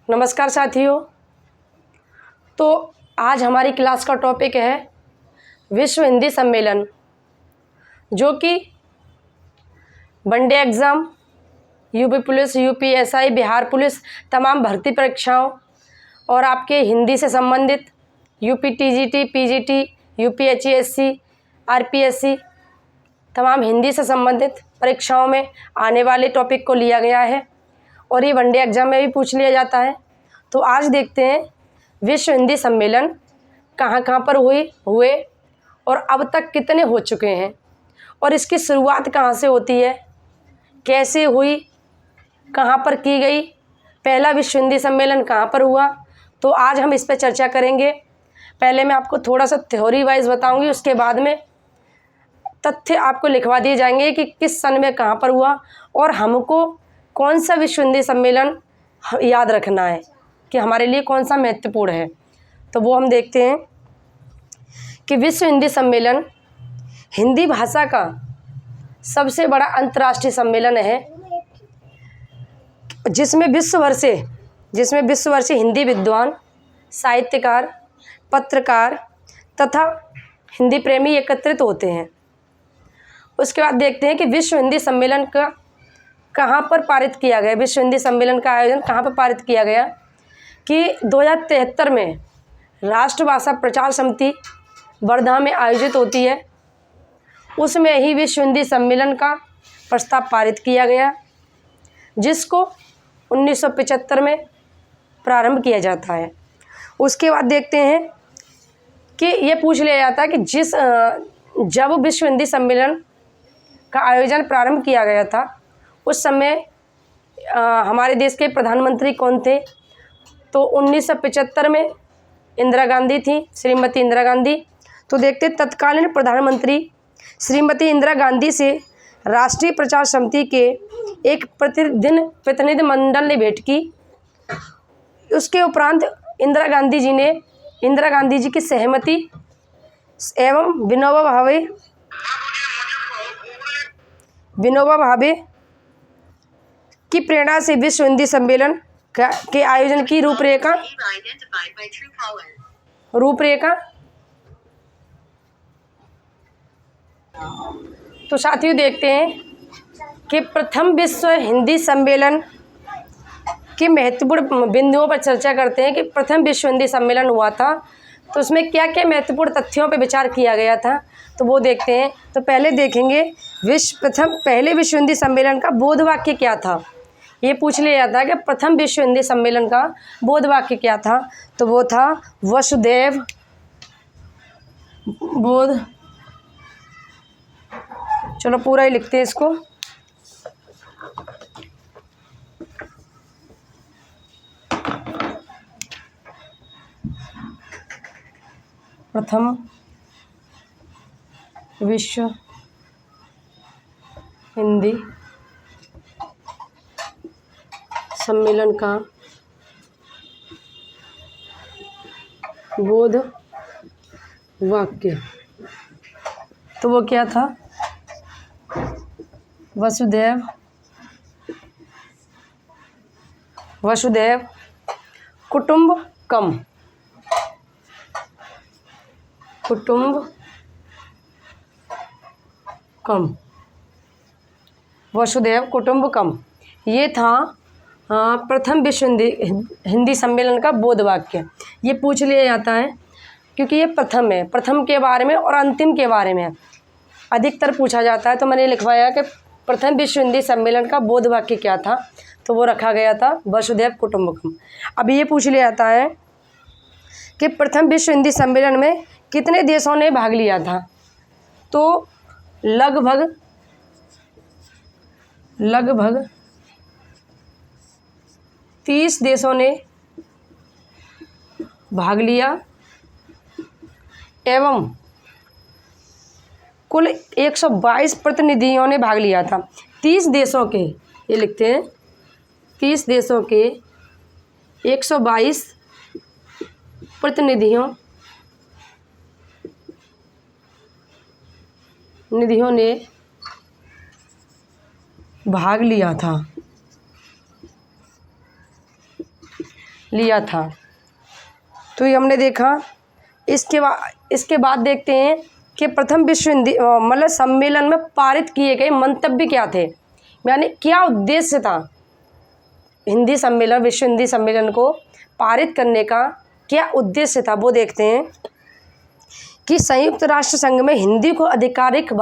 नमस्कार साथियों। तो आज हमारी क्लास का टॉपिक है विश्व हिंदी सम्मेलन, जो कि one day exam, UP police, UPSI, Bihar police, तमाम भर्ती परीक्षाओं और आपके हिंदी से संबंधित यूपी टीजीटी, पीजीटी, यूपीएचईएससी, आरपीएससी, तमाम हिंदी से संबंधित परीक्षाओं में आने वाले टॉपिक को लिया गया है और ये वनडे एग्ज़ाम में भी पूछ लिया जाता है। तो आज देखते हैं विश्व हिंदी सम्मेलन कहाँ कहाँ पर हुए और अब तक कितने हो चुके हैं और इसकी शुरुआत कहाँ से होती है, कैसे हुई, कहाँ पर की गई, पहला विश्व हिंदी सम्मेलन कहाँ पर हुआ। तो आज हम इस पर चर्चा करेंगे। पहले मैं आपको थोड़ा सा थ्योरी वाइज बताऊंगी, उसके बाद में तथ्य आपको लिखवा दिए जाएंगे कि किस सन में कहाँ पर हुआ और हमको कौन सा विश्व हिंदी सम्मेलन याद रखना है कि हमारे लिए कौन सा महत्वपूर्ण है। तो वो हम देखते हैं कि विश्व हिंदी सम्मेलन हिंदी भाषा का सबसे बड़ा अंतर्राष्ट्रीय सम्मेलन है, जिसमें विश्व भर से हिंदी विद्वान, साहित्यकार, पत्रकार तथा हिंदी प्रेमी एकत्रित होते हैं। उसके बाद देखते हैं कि विश्व हिंदी सम्मेलन का कहाँ पर पारित किया गया, विश्व हिंदी सम्मेलन का आयोजन कहाँ पर पारित किया गया कि 2073 में राष्ट्रभाषा प्रचार समिति वर्धा में आयोजित होती है, उसमें ही विश्व हिंदी सम्मेलन का प्रस्ताव पारित किया गया, जिसको 1975 में प्रारंभ किया जाता है। उसके बाद देखते हैं कि ये पूछ लिया जाता है कि जब विश्व हिंदी सम्मेलन का आयोजन प्रारंभ किया गया था उस समय हमारे देश के प्रधानमंत्री कौन थे। तो 1975 में इंदिरा गांधी थी, श्रीमती इंदिरा गांधी। तो देखते तत्कालीन प्रधानमंत्री श्रीमती इंदिरा गांधी से राष्ट्रीय प्रचार समिति के एक प्रतिनिधि मंडल ने भेंट की। उसके उपरांत इंदिरा गांधी जी की सहमति एवं विनोबा भावे की प्रेरणा से विश्व हिंदी सम्मेलन के आयोजन की रूपरेखा तो साथियों देखते हैं कि प्रथम विश्व हिंदी सम्मेलन के महत्वपूर्ण बिंदुओं पर चर्चा करते हैं कि प्रथम विश्व हिंदी सम्मेलन हुआ था तो उसमें क्या क्या महत्वपूर्ण तथ्यों पर विचार किया गया था, तो वो देखते हैं। तो पहले देखेंगे पहले विश्व हिंदी सम्मेलन का बोध वाक्य क्या था। ये पूछ लिया जाता है कि प्रथम विश्व हिंदी सम्मेलन का बोध वाक्य क्या था। तो वो था वसुधैव बोध, चलो पूरा ही लिखते हैं इसको। प्रथम विश्व हिंदी सम्मेलन का बोध वाक्य, तो वो क्या था, वसुधैव कुटुंबकम, वसुधैव कुटुंबकम, ये था प्रथम विश्व हिंदी सम्मेलन का बोध वाक्य। ये पूछ लिया जाता है क्योंकि ये प्रथम है, प्रथम के बारे में और अंतिम के बारे में अधिकतर पूछा जाता है। तो मैंने लिखवाया कि प्रथम विश्व हिंदी सम्मेलन का बोध वाक्य क्या था, तो वो रखा गया था वसुधैव कुटुंबकम। अब ये पूछ लिया जाता है कि प्रथम विश्व हिंदी सम्मेलन में कितने देशों ने भाग लिया था। तो लगभग 30 देशों ने भाग लिया एवं कुल 122 प्रतिनिधियों ने भाग लिया था। 30 देशों के, ये लिखते हैं, 30 देशों के 122 प्रतिनिधियों ने भाग लिया था। लिया था। तो ये हमने देखा। इसके बाद देखते हैं कि प्रथम विश्व हिंदी मतलब सम्मेलन में पारित किए गए मंतव्य क्या थे, यानी क्या उद्देश्य था विश्व हिंदी सम्मेलन को पारित करने का क्या उद्देश्य था, वो देखते हैं कि संयुक्त राष्ट्र संघ में हिंदी को आधिकारिक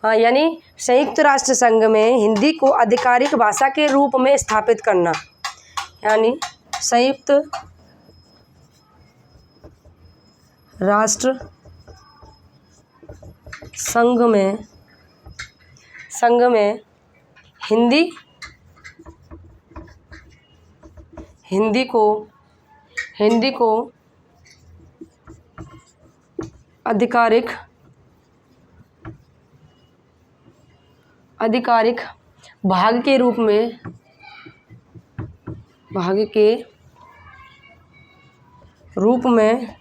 यानी संयुक्त राष्ट्र संघ में हिंदी को आधिकारिक भाषा के रूप में स्थापित करना, यानी संयुक्त राष्ट्र संघ में हिंदी को आधिकारिक भाग के रूप में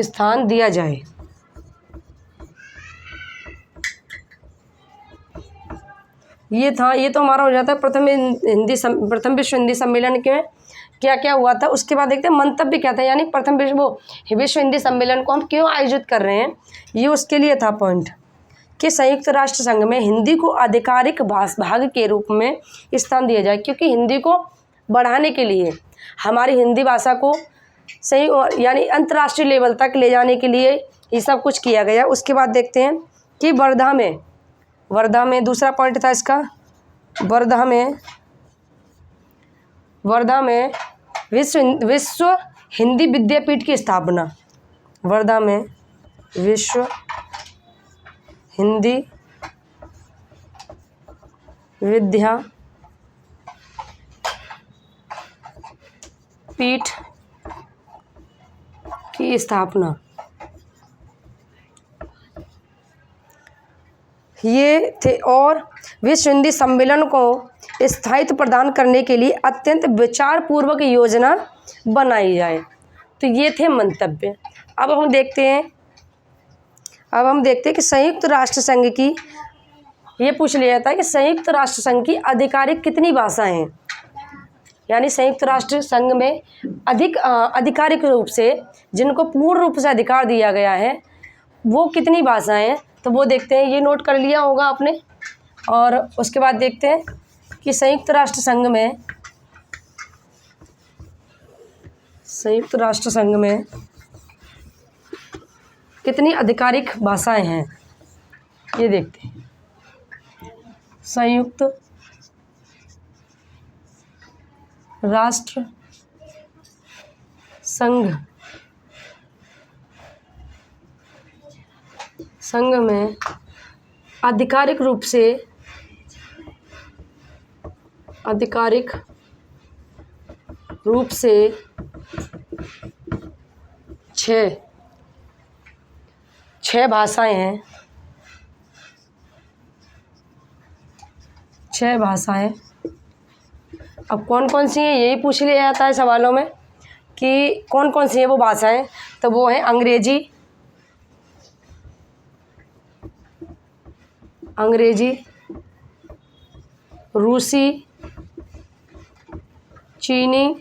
स्थान दिया जाए। ये तो हमारा हो जाता है प्रथम विश्व हिंदी सम्मेलन के क्या क्या हुआ था। उसके बाद देखते हैं मंतव्य क्या था, यानी प्रथम विश्व हिंदी सम्मेलन को हम क्यों आयोजित कर रहे हैं, ये उसके लिए था पॉइंट कि संयुक्त राष्ट्र संघ में हिंदी को आधिकारिक भाग के रूप में स्थान दिया जाए, क्योंकि हिंदी को बढ़ाने के लिए, हमारी हिंदी भाषा को सही यानी अंतर्राष्ट्रीय लेवल तक ले जाने के लिए ये सब कुछ किया गया। उसके बाद देखते हैं कि वर्धा में दूसरा पॉइंट था इसका, वर्धा में विश्व हिंदी विद्यापीठ की स्थापना। वर्धा में विश्व हिंदी विद्यापीठ की स्थापना, ये थे। और विश्व हिंदी सम्मेलन को स्थायित्व प्रदान करने के लिए अत्यंत विचारपूर्वक योजना बनाई जाए। तो ये थे मंतव्य। अब हम देखते हैं कि संयुक्त राष्ट्र संघ की, ये पूछ लिया था कि संयुक्त राष्ट्र संघ की आधिकारिक कितनी भाषाएं हैं, यानी संयुक्त राष्ट्र संघ में आधिकारिक रूप से जिनको पूर्ण रूप से अधिकार दिया गया है वो कितनी भाषाएं हैं, तो वो देखते हैं। ये नोट कर लिया होगा आपने। और उसके बाद देखते हैं कि संयुक्त राष्ट्र संघ में कितनी आधिकारिक भाषाएं हैं, ये देखते हैं। संयुक्त राष्ट्र संघ में आधिकारिक रूप से 6 भाषाएं हैं। 6 भाषाएं। अब कौन कौन सी हैं यही पूछ लिया जाता है सवालों में कि कौन कौन सी हैं वो भाषाएं। तो वो है अंग्रेजी, रूसी, चीनी,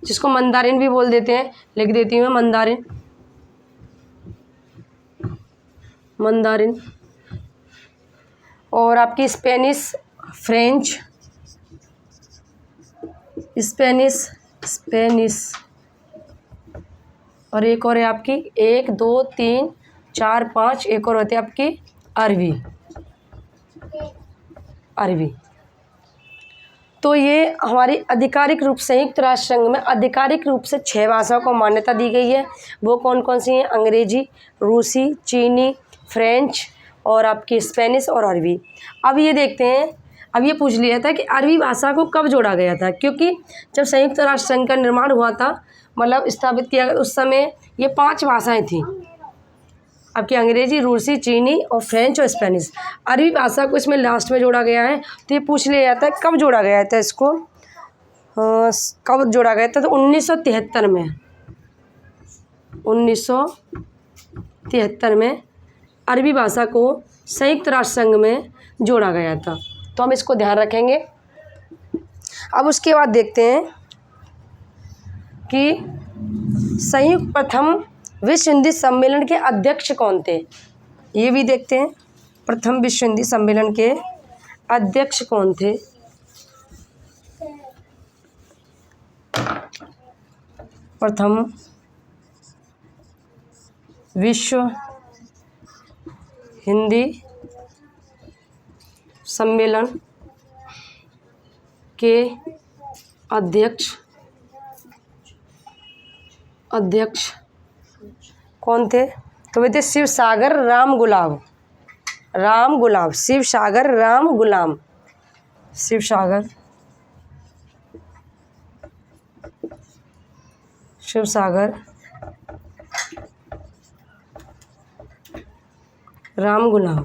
जिसको मंदारिन भी बोल देते हैं, लिख देती हूँ मैं मंदारिन। और आपकी स्पेनिश, फ्रेंच, स्पेनिश और एक और है आपकी 1 2 3 4 5 एक और होती है आपकी अरबी। तो ये हमारी आधिकारिक रूप संयुक्त राष्ट्र संघ में आधिकारिक रूप से 6 भाषाओं को मान्यता दी गई है। वो कौन कौन सी हैं? अंग्रेजी, रूसी, चीनी, फ्रेंच और आपकी स्पेनिश और अरबी। अब ये देखते हैं, अब ये पूछ लिया था कि अरबी भाषा को कब जोड़ा गया था, क्योंकि जब संयुक्त राष्ट्र संघ का निर्माण हुआ था, मतलब स्थापित किया गया, उस समय ये 5 भाषाएं थी आपकी, अंग्रेजी, रूसी, चीनी और फ्रेंच और स्पेनिश। अरबी भाषा को इसमें लास्ट में जोड़ा गया है। तो ये पूछ लिया जाता है कब जोड़ा गया था इसको, कब जोड़ा गया था? तो 1973 में 1973 में अरबी भाषा को संयुक्त राष्ट्र संघ में जोड़ा गया था। तो तो हम इसको ध्यान रखेंगे। अब उसके बाद देखते हैं कि संयुक्त प्रथम विश्व हिंदी सम्मेलन के अध्यक्ष कौन थे, ये भी देखते हैं। प्रथम विश्व हिंदी सम्मेलन के अध्यक्ष कौन थे? प्रथम विश्व हिंदी सम्मेलन के अध्यक्ष कौन थे? तो वे थे शिवसागर राम गुलाम। शिवसागर राम गुलाम। शिवसागर राम गुलाम,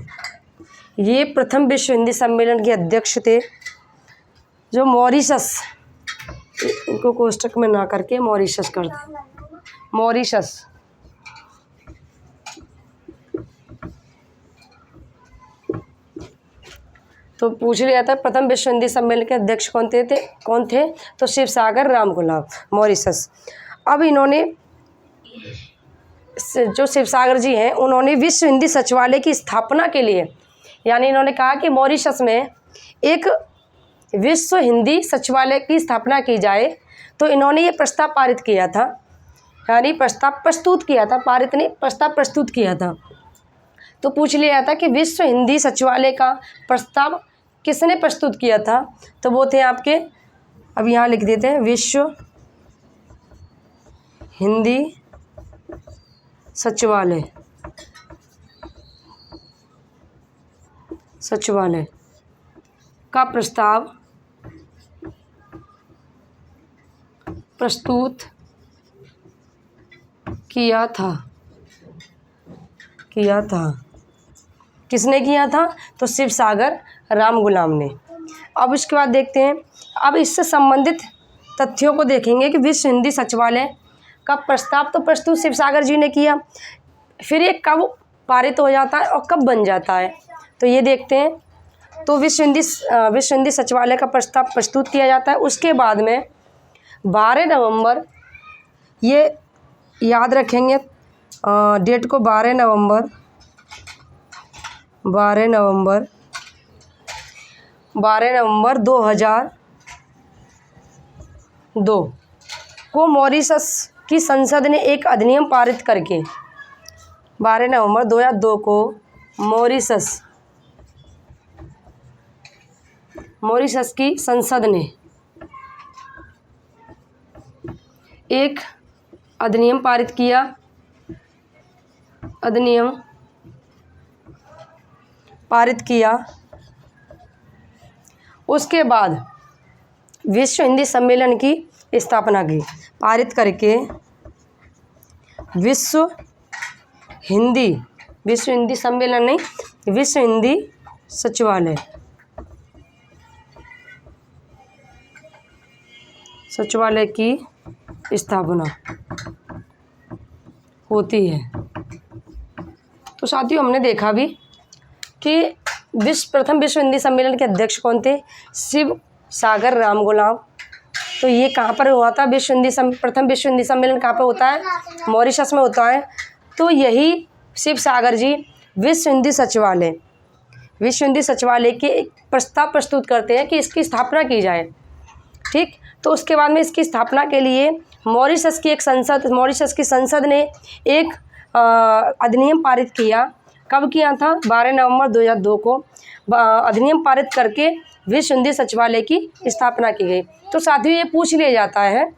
ये प्रथम विश्व हिंदी सम्मेलन के अध्यक्ष थे, जो मॉरिशस, इनको कोष्टक में ना करके मॉरिशस कर दें, मॉरिशस। तो पूछ लिया था प्रथम विश्व हिंदी सम्मेलन के अध्यक्ष कौन थे? तो शिवसागर राम गुलाम, मॉरिशस। अब इन्होंने, जो शिवसागर जी हैं, उन्होंने विश्व हिंदी सचिवालय की स्थापना के लिए, यानी इन्होंने कहा कि मॉरिशस में एक विश्व हिंदी सचिवालय की स्थापना की जाए, तो इन्होंने ये प्रस्ताव पारित किया था, यानी प्रस्ताव प्रस्तुत किया था, पारित नहीं, प्रस्ताव प्रस्तुत किया था। तो पूछ लिया था कि विश्व हिंदी सचिवालय का प्रस्ताव किसने प्रस्तुत किया था? तो वो थे आपके, अब यहाँ लिख देते हैं, विश्व हिंदी सचिवालय का प्रस्ताव प्रस्तुत किया था। किसने किया था? तो शिवसागर राम गुलाम ने। अब इसके बाद देखते हैं, अब इससे संबंधित तथ्यों को देखेंगे कि विश्व हिंदी सचिवालय का प्रस्ताव तो प्रस्तुत शिवसागर जी ने किया, फिर ये कब पारित हो जाता है और कब बन जाता है, तो ये देखते हैं। तो विश्व हिंदी सचिवालय का प्रस्ताव प्रस्तुत किया जाता है, उसके बाद में 12 नवंबर, ये याद रखेंगे डेट को, 12 नवंबर 2002 को मॉरिशस की संसद ने एक अधिनियम पारित करके, 12 नवंबर 2002 को मॉरिशस की संसद ने एक अधिनियम पारित किया। उसके बाद विश्व हिंदी सम्मेलन की स्थापना की, पारित करके विश्व हिंदी सम्मेलन नहीं, विश्व हिंदी सचिवालय की स्थापना होती है। तो साथियों, हमने देखा भी कि प्रथम विश्व हिंदी सम्मेलन के अध्यक्ष कौन थे? शिवसागर राम गुलाम। तो ये कहाँ पर हुआ था? प्रथम विश्व हिंदी सम्मेलन कहाँ पर होता है? मॉरिशस में होता है। तो यही शिवसागर जी विश्व हिंदी सचिवालय के एक प्रस्ताव प्रस्तुत करते हैं कि इसकी स्थापना की जाए। ठीक, तो उसके बाद में इसकी स्थापना के लिए मॉरिशस की संसद ने एक अधिनियम पारित किया। कब किया था? 12 नवंबर 2002 को अधिनियम पारित करके विश्व हिंदी सचिवालय की स्थापना की गई। तो साथियों, ये पूछ लिया जाता है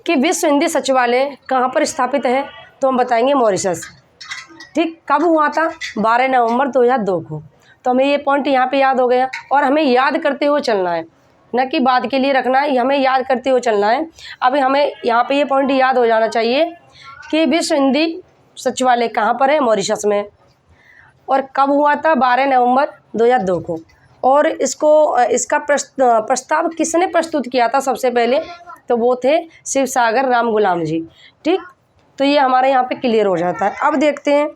कि विश्व हिंदी सचिवालय कहाँ पर स्थापित है? तो हम बताएंगे मॉरिशस। ठीक, कब हुआ था? 12 नवंबर 2002 को। तो हमें ये पॉइंट यहाँ पे याद हो गया, और हमें याद करते हुए चलना है, न कि बाद के लिए रखना है, हमें याद करते हुए चलना है। अभी हमें यहाँ पे ये पॉइंट याद हो जाना चाहिए कि विश्व हिंदी सचिवालय कहाँ पर है? मॉरिशस में। और कब हुआ था? 12 नवंबर 2002 को। और इसका प्रस्ताव किसने प्रस्तुत किया था सबसे पहले? तो वो थे शिवसागर राम गुलाम जी। ठीक, तो ये हमारे यहाँ पे क्लियर हो जाता है। अब देखते हैं,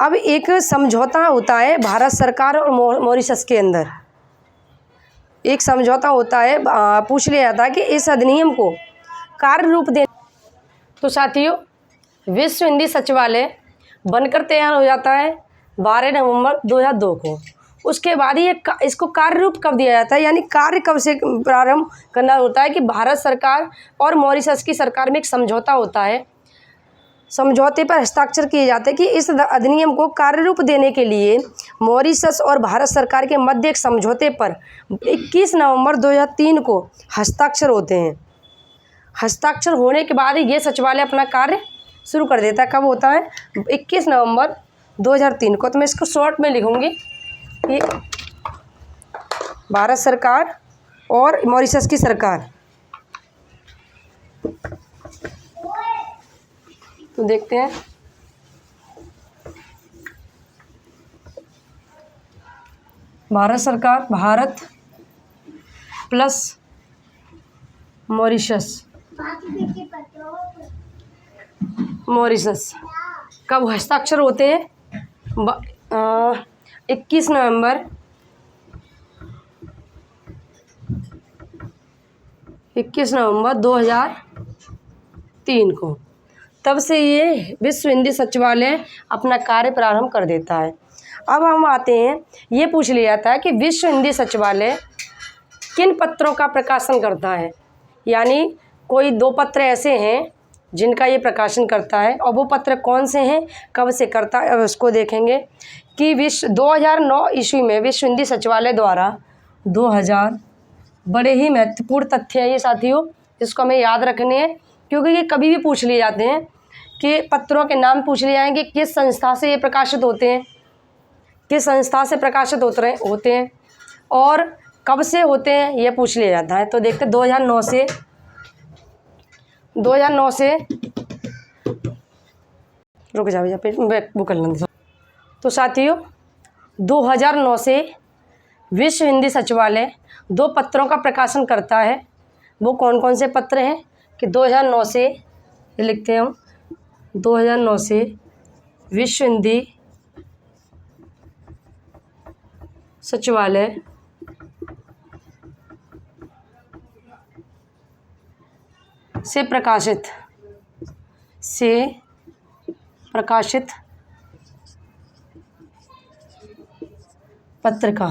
अब एक समझौता होता है भारत सरकार और मॉरिशस के अंदर, एक समझौता होता है, पूछ लिया जाता है कि इस अधिनियम को कार्य रूप दे। तो साथियों, विश्व हिंदी सचिवालय बनकर तैयार हो जाता है 12 नवंबर 2002 को। उसके बाद ही इसको कार्य रूप कब दिया जाता है, यानी कार्य कब से प्रारंभ करना होता है कि भारत सरकार और मॉरिशस की सरकार में एक समझौता होता है, समझौते पर हस्ताक्षर किए जाते हैं कि इस अधिनियम को कार्य रूप देने के लिए मॉरिशस और भारत सरकार के मध्य एक समझौते पर 21 नवंबर 2003 को हस्ताक्षर होते हैं। हस्ताक्षर होने के बाद ही ये सचिवालय अपना कार्य शुरू कर देता है। कब होता है? 21 नवंबर 2003 को। तो मैं इसको शॉर्ट में लिखूंगी कि भारत सरकार और मॉरिशस की सरकार, तो देखते हैं भारत सरकार, भारत प्लस मॉरिशस कब हस्ताक्षर होते हैं? 21 नवंबर 2003 को। तब से ये विश्व हिंदी सचिवालय अपना कार्य प्रारंभ कर देता है। अब हम आते हैं, ये पूछ लिया जाता है कि विश्व हिंदी सचिवालय किन पत्रों का प्रकाशन करता है, यानी कोई 2 पत्र ऐसे हैं जिनका ये प्रकाशन करता है, और वो पत्र कौन से हैं, कब से करता है, उसको देखेंगे कि 2009 ईस्वी में विश्व हिंदी सचिवालय द्वारा 2000 बड़े ही महत्वपूर्ण तथ्य हैं ये साथियों, जिसको हमें याद रखने हैं, क्योंकि ये कभी भी पूछ लिए जाते हैं कि पत्रों के नाम पूछ लिए जाएंगे, किस संस्था से ये प्रकाशित होते हैं, किस संस्था से प्रकाशित होते हैं और कब से होते हैं, ये पूछ लिया जाता है। तो देखते 2009 से रुक जाओ भैया, बुक कर लेंगे। तो साथियों, 2009 से विश्व हिंदी सचिवालय 2 पत्रों का प्रकाशन करता है। वो कौन कौन से पत्र हैं कि 2009 से, लिखते हैं हम, 2009 से विश्व हिंदी सचिवालय से प्रकाशित पत्रिका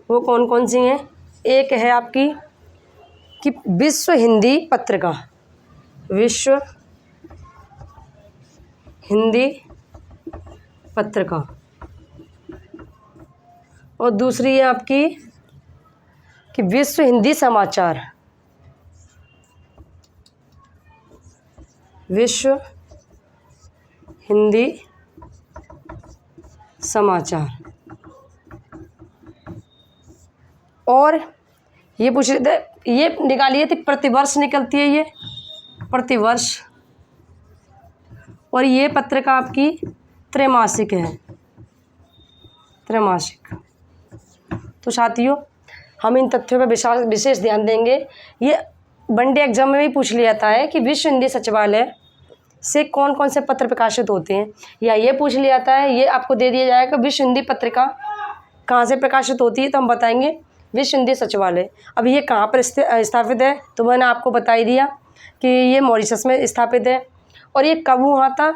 वो कौन कौन सी हैं? एक है आपकी कि विश्व हिंदी पत्रिका, विश्व हिंदी पत्रिका, और दूसरी है आपकी कि विश्व हिंदी समाचार, विश्व हिंदी समाचार। और ये पूछ रहे थे, ये निकालिए थी, प्रतिवर्ष निकलती है ये, प्रतिवर्ष, और ये पत्रिका आपकी त्रैमासिक है, त्रैमासिक। तो साथियों, हम इन तथ्यों पर विशेष ध्यान देंगे। ये वनडे एग्जाम में भी पूछ लिया जाता है कि विश्व हिंदी सचिवालय से कौन कौन से पत्र प्रकाशित होते हैं, या ये पूछ लिया जाता है, ये आपको दे दिया जाएगा विश्व हिंदी पत्रिका कहाँ से प्रकाशित होती है, तो हम बताएंगे विश्व हिंदी सचिवालय। अब ये कहाँ पर स्थापित है, तो मैंने आपको बता ही दिया कि ये मॉरिशस में स्थापित है। और ये कब हुआ था,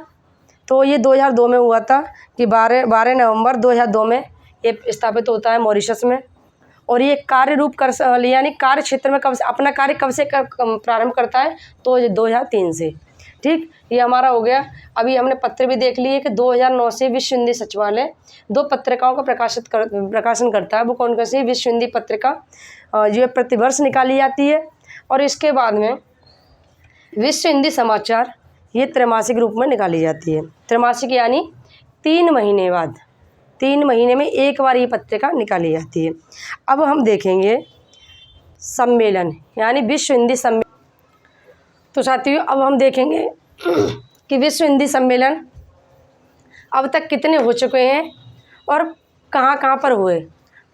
तो ये 2002 में हुआ था कि 12 नवंबर 2002 में ये स्थापित होता है मॉरिशस में। और ये कार्य रूप कर, यानी कार्य क्षेत्र में कब से अपना कार्य कब से प्रारंभ करता है, तो 2003 से। ठीक, ये हमारा हो गया। अभी हमने पत्र भी देख लिए कि 2009 से विश्व हिंदी सचिवालय 2 पत्रिकाओं का प्रकाशन करता है। वो कौन कौन सी? विश्व हिंदी पत्रिका जो प्रतिवर्ष निकाली जाती है, और इसके बाद में विश्व हिंदी समाचार, ये त्रैमासिक रूप में निकाली जाती है। त्रैमासिक यानी 3 महीने बाद, 3 महीने में एक बार ये पत्रिका निकाली जाती है। अब हम देखेंगे सम्मेलन, यानी विश्व हिंदी सम्मेलन। तो साथियों, अब हम देखेंगे कि विश्व हिंदी सम्मेलन अब तक कितने हो चुके हैं और कहाँ कहाँ पर हुए,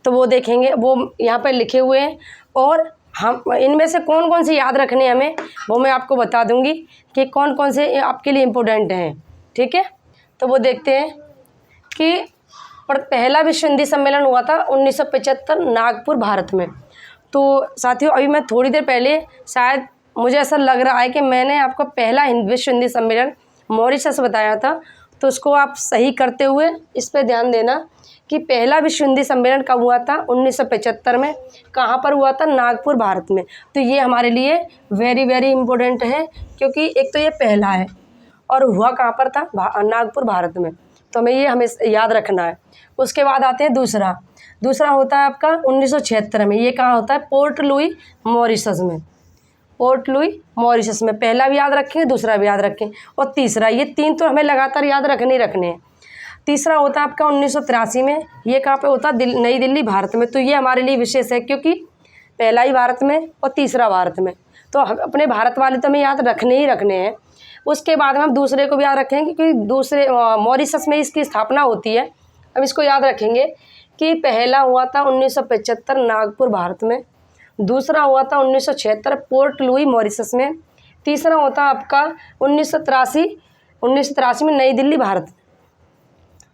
तो वो देखेंगे, वो यहाँ पर लिखे हुए हैं। और हम इनमें से कौन कौन से याद रखने हमें, वो मैं आपको बता दूंगी कि कौन कौन से आपके लिए इम्पोर्टेंट हैं। ठीक है, तो वो देखते हैं कि पहला विश्व हिंदी सम्मेलन हुआ था 1975 नागपुर भारत में। तो साथियों अभी मैं थोड़ी देर पहले, शायद मुझे ऐसा लग रहा है कि मैंने आपको पहला विश्व हिंदी सम्मेलन मॉरिशस बताया था, तो उसको आप सही करते हुए इस पे ध्यान देना कि पहला विश्व हिंदी सम्मेलन कब हुआ था, 1975 में। कहाँ पर हुआ था? नागपुर भारत में। तो ये हमारे लिए वेरी वेरी इम्पोर्टेंट है, क्योंकि एक तो ये पहला है और हुआ कहाँ पर था? नागपुर भारत में। तो हमें ये याद रखना है। उसके बाद आते हैं दूसरा होता है आपका 1976 में। ये कहाँ होता है? पोर्ट लुई मॉरिशस में। पोर्ट लुई मॉरिशस में। पहला भी याद रखेंगे, दूसरा भी याद रखें, और तीसरा। ये 3 तो हमें लगातार याद रखने ही रखने हैं। तीसरा होता है आपका 1983 में। ये कहाँ पे होता है? नई दिल्ली भारत में। तो ये हमारे लिए विशेष है, क्योंकि पहला ही भारत में और तीसरा भारत में। तो अपने भारत वाले तो हमें याद रखने ही रखने हैं। उसके बाद हम दूसरे को भी याद रखेंगे, क्योंकि दूसरे मॉरिशस में इसकी स्थापना होती है। हम इसको याद रखेंगे कि पहला हुआ था 1975 नागपुर भारत में, दूसरा हुआ था 1976 पोर्ट लुई मॉरिशस में, तीसरा होता आपका 1983 में नई दिल्ली भारत।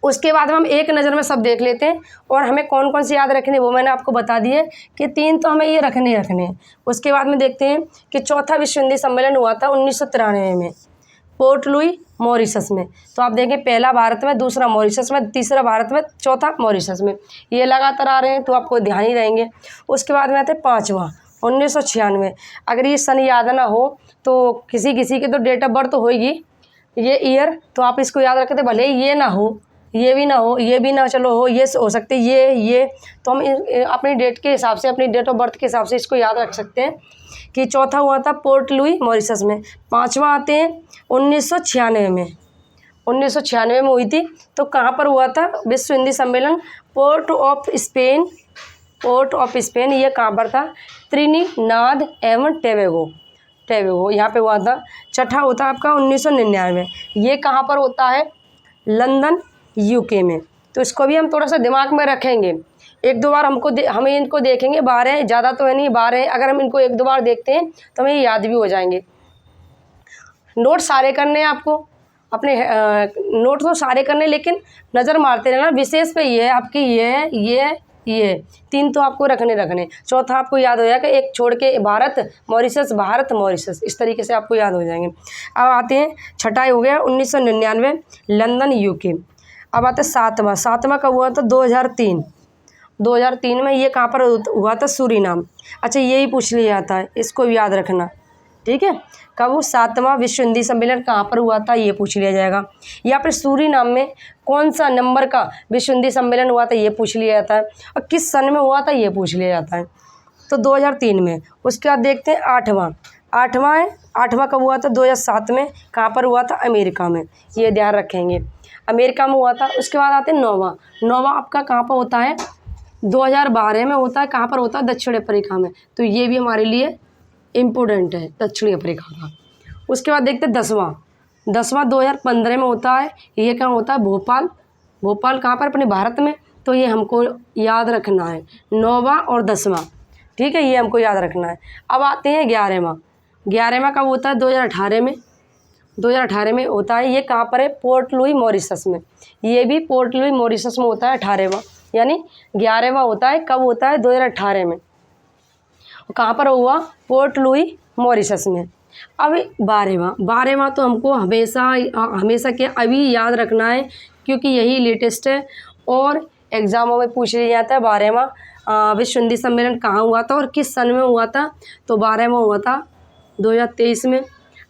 उसके बाद हम एक नज़र में सब देख लेते हैं, और हमें कौन कौन से याद रखने वो मैंने आपको बता दिए कि 3 तो हमें ये रखने हैं। उसके बाद में देखते हैं कि चौथा विश्व हिंदी सम्मेलन हुआ था 1993 में पोर्ट लुई मॉरिशस में। तो आप देखें, पहला भारत में, दूसरा मॉरिशस में, तीसरा भारत में, चौथा मॉरिशस में। ये लगातार आ रहे हैं, तो आपको ध्यान ही रहेंगे। उसके बाद में आते हैं पाँचवा 1996। अगर ये सन याद ना हो तो किसी के तो डेट ऑफ बर्थ होगी, ये ईयर, तो आप इसको याद रखते, भले ये ना हो, ये भी ना हो, ये भी ना चलो हो, ये हो सकते ये। तो हम अपनी डेट के हिसाब से, अपनी डेट ऑफ बर्थ के हिसाब से इसको याद रख सकते हैं कि चौथा हुआ था पोर्ट लुई मॉरिशस में। पाँचवा आते हैं 1996 में। 1996 में हुई थी। तो कहाँ पर हुआ था विश्व हिंदी सम्मेलन? Port of Spain. ये कहाँ पर था? त्रिनिदाद एवं टोबैगो यहाँ पे हुआ था। छठा होता है आपका 1999। ये कहाँ पर होता है? लंदन यूके में। तो इसको भी हम थोड़ा सा दिमाग में रखेंगे। 1-2 बार हमें इनको देखेंगे, 12 ज़्यादा तो है नहीं, 12 अगर हम इनको 1-2 बार देखते हैं तो हमें याद भी हो जाएंगे। नोट सारे करने हैं आपको, अपने नोट तो सारे करने, लेकिन नज़र मारते रहना। विशेष पे ये है आपकी, ये 3 तो आपको रखने। चौथा आपको याद हो जाएगा, एक छोड़ के भारत मॉरिशस, इस तरीके से आपको याद हो जाएंगे। अब आते हैं, छठा हो गया 1999 लंदन यूके। अब आते हैं सातवां कब हुआ था? 2003 में। ये कहाँ पर हुआ था? सूरीनाम। अच्छा, ये ही पूछ लिया जाता है, इसको भी याद रखना, ठीक है। कब? 7वां विश्व हिंदी सम्मेलन कहाँ पर हुआ था? ये पूछ लिया जाएगा। या फिर सूरीनाम में कौन सा नंबर का विश्व हिंदी सम्मेलन हुआ था? ये पूछ लिया जाता है। और किस सन में हुआ था? ये पूछ लिया जाता है। तो 2003 में। उसके बाद देखते हैं आठवां कब हुआ था? 2007 में। कहाँ पर हुआ था? अमेरिका में। ये ध्यान रखेंगे, अमेरिका में हुआ था। उसके बाद आते हैं नौवां आपका कहाँ पर होता है? 2012 में होता है। कहाँ पर होता है? दक्षिण अफ्रीका में। तो ये भी हमारे लिए इम्पोर्टेंट है, दक्षिणी अफ्रीका का। उसके बाद देखते हैं 10वां 2015 में होता है। ये कहाँ होता है? भोपाल कहाँ पर? अपने भारत में। तो ये हमको याद रखना है, 9वां और 10वां, ठीक है, ये हमको याद रखना है। अब आते हैं 11वां कब होता है? 2018 में होता है। ये कहाँ पर है? पोर्ट लुई मॉरिशस में। ये भी पोर्ट लुई मॉरिशस में होता है 18वां, यानी 11वां होता है। कब होता है? 2018 में। कहाँ पर हुआ? पोर्ट लुई मॉरिशस में। अब 12वां तो हमको हमेशा के अभी याद रखना है, क्योंकि यही लेटेस्ट है और एग्ज़ामों में पूछ लिया जाता है। 12वां विश्व हिंदी सम्मेलन कहाँ हुआ था और किस सन में हुआ था? तो 12वां हुआ था 2023 में।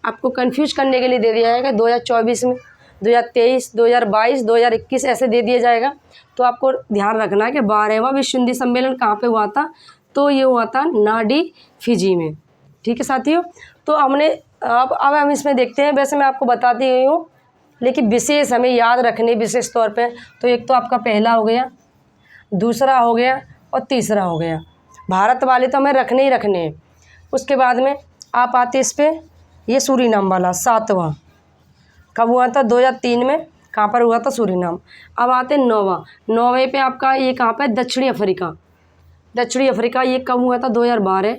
आपको कंफ्यूज करने के लिए दे दिया जाएगा 2024 में, 2023, 2022, 2021 ऐसे दे दिया जाएगा। तो आपको ध्यान रखना है कि 12वां विश्व हिंदी सम्मेलन कहाँ पे हुआ था? तो ये हुआ था नाडी फिजी में, ठीक है साथियों। तो हमने अब हम इसमें देखते हैं। वैसे मैं आपको बताती हुई हूँ, लेकिन विशेष हमें याद रखने विशेष तौर पे, तो एक तो आपका पहला हो गया, दूसरा हो गया और तीसरा हो गया। भारत वाले तो हमें रखने ही रखने हैं। उसके बाद में आप आते इस पर, ये सूरीनाम वाला 7वां कब हुआ था? 2003 में। कहाँ पर हुआ था? सूरीनाम। अब आते 9वें पे आपका ये कहाँ पर? दक्षिणी अफ्रीका। ये कब हुआ था? 2012।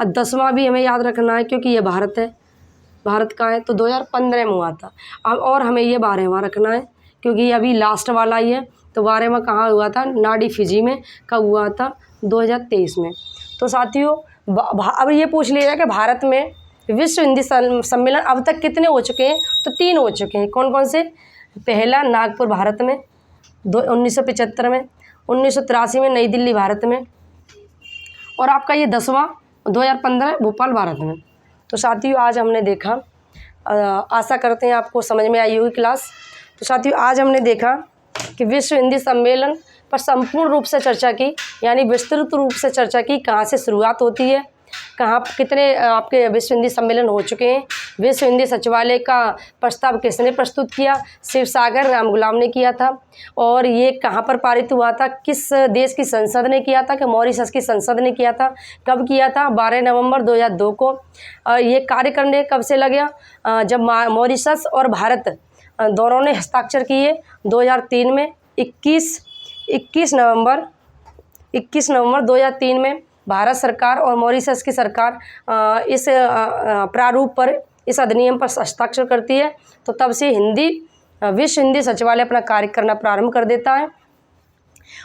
और 10वां भी हमें याद रखना है, क्योंकि ये भारत है, भारत का है, तो 2015 में हुआ था। अब और हमें ये 12वां रखना है, क्योंकि ये अभी लास्ट वाला ही है। तो 12वां कहाँ हुआ था? नाडी फिजी में। कब हुआ था? 2023 में। तो साथियों अब ये पूछ लिया कि भारत में विश्व हिंदी सम्मेलन अब तक कितने हो चुके हैं? तो 3 हो चुके हैं। कौन कौन से? पहला नागपुर भारत में 1975 में, 1983 में नई दिल्ली भारत में, और आपका ये 10वां 2015 भोपाल भारत में। तो साथियों आज हमने देखा, आशा करते हैं आपको समझ में आई होगी क्लास। तो साथियों आज हमने देखा कि विश्व हिंदी सम्मेलन पर संपूर्ण रूप से चर्चा की, यानी विस्तृत रूप से चर्चा की। कहाँ से शुरुआत होती है, कहाँ कितने आपके विश्व हिंदी सम्मेलन हो चुके हैं, विश्व हिंदी सचिवालय का प्रस्ताव किसने प्रस्तुत किया? शिव सागर राम गुलाम ने किया था। और ये कहाँ पर पारित हुआ था? किस देश की संसद ने किया था? कि मॉरिशस की संसद ने किया था। कब किया था? 12 नवंबर 2002 को। ये कार्य करने कब से लगा? जब मॉरिशस और भारत दोनों ने हस्ताक्षर किए 2003 में। 21 नवंबर 2003 में भारत सरकार और मॉरिशस की सरकार इस प्रारूप पर, इस अधिनियम पर हस्ताक्षर करती है। तो तब से विश्व हिंदी सचिवालय अपना कार्य करना प्रारंभ कर देता है।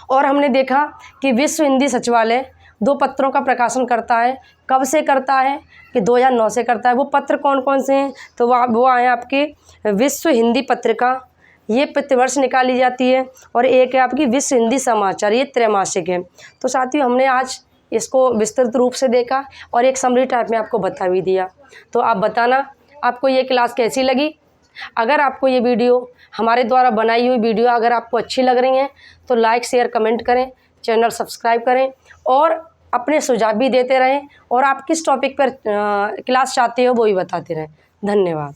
और हमने देखा कि विश्व हिंदी सचिवालय 2 पत्रों का प्रकाशन करता है। कब से करता है? कि 2009 से करता है। वो पत्र कौन कौन से हैं? तो वो आए आपके विश्व हिंदी पत्रिका, ये प्रतिवर्ष निकाली जाती है, और एक है आपकी विश्व हिंदी समाचार, ये त्रैमासिक है। तो साथियों हमने आज इसको विस्तृत रूप से देखा और एक समरी टाइप में आपको बता भी दिया। तो आप बताना आपको ये क्लास कैसी लगी। अगर आपको ये वीडियो, हमारे द्वारा बनाई हुई वीडियो अगर आपको अच्छी लग रही हैं तो लाइक शेयर कमेंट करें, चैनल सब्सक्राइब करें और अपने सुझाव भी देते रहें, और आप किस टॉपिक पर क्लास चाहते हो वो भी बताते रहें। धन्यवाद।